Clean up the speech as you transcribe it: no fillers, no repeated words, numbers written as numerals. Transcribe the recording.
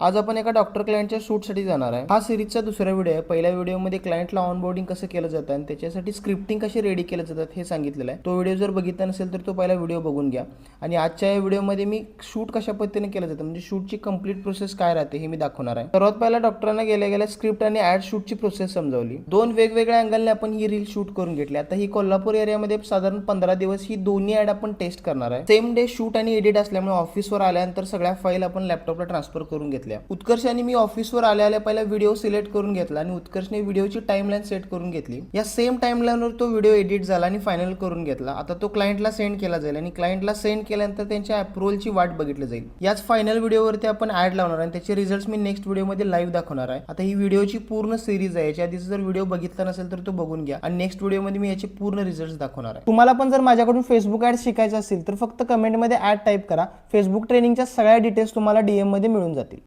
आज आपण एका डॉक्टर क्लायंटच्या शूटसाठी जाणार आहे। हा सिरीजचा दुसरा व्हिडिओ आहे। पहिल्या व्हिडिओमध्ये क्लायंटला ऑनबोर्डिंग कसं केलं जातं आणि त्याच्यासाठी स्क्रिप्टिंग कशी रेडी केलं जातात हे सांगितलेलं आहे। तो व्हिडिओ जर बघितला नसेल तर तो पहिला व्हिडिओ बघून घ्या। आणि आजच्या या व्हिडिओमध्ये मी शूट कशा पद्धतीने केलं जातं म्हणजे शूटची कंप्लीट प्रोसेस काय राहते हे मी दाखवणार आहे। सर्वात पहिला डॉक्टरांना गेल्या स्क्रिप्ट आणि ॲड शूटची प्रोसेस समजावली। दोन वेगवेगळ्या अँगलने आपण ही रील शूट करून घेतली। आता ही कोल्हापूर एरियामध्ये साधारण 15 दिवस ही दोन्ही ॲड आपण टेस्ट करणार आहे। सेम डे शूट आणि एडिट असल्यामुळे ऑफिसवर आल्यानंतर सगळ्या फाईल आपण लॅपटॉपला ट्रान्सफर करून घेतल्या। उत्कर्ष आणि मी ऑफिसवर आल्या पहिला व्हिडिओ सिलेक्ट करून घेतला आणि उत्कर्षने व्हिडिओची टाइमलाईन सेट करून घेतली। या सेम टाइमलाईनवर तो व्हिडिओ एडिट झाला आणि फायनल करून घेतला। आता तो क्लायंटला सेंड केला जाईल आणि क्लायंटला सेंड केल्यानंतर त्यांच्या अप्रूव्हलची वाट बघितली जाईल। याच फायनल व्हिडिओवरती आपण ॲड लावणार आणि त्याचे रिझल्ट्स मी नेक्स्ट व्हिडिओमध्ये लाईव्ह दाखवणार आहे। आता ही व्हिडिओची पूर्ण सिरीज आहे। याच्या आधीचा जर व्हिडिओ बघितला नसेल तर तो बघून घ्या आणि नेक्स्ट व्हिडिओमध्ये मी याचे पूर्ण रिझल्ट्स दाखवणार आहे। तुम्हाला पण जर माझ्याकडून फेसबुक ॲड शिकायचं असेल तर फक्त कमेंटमध्ये ॲड टाईप करा। फेसबुक ट्रेनिंगच्या सगळ्या डिटेल्स तुम्हाला DM मध्ये मिळून जातील।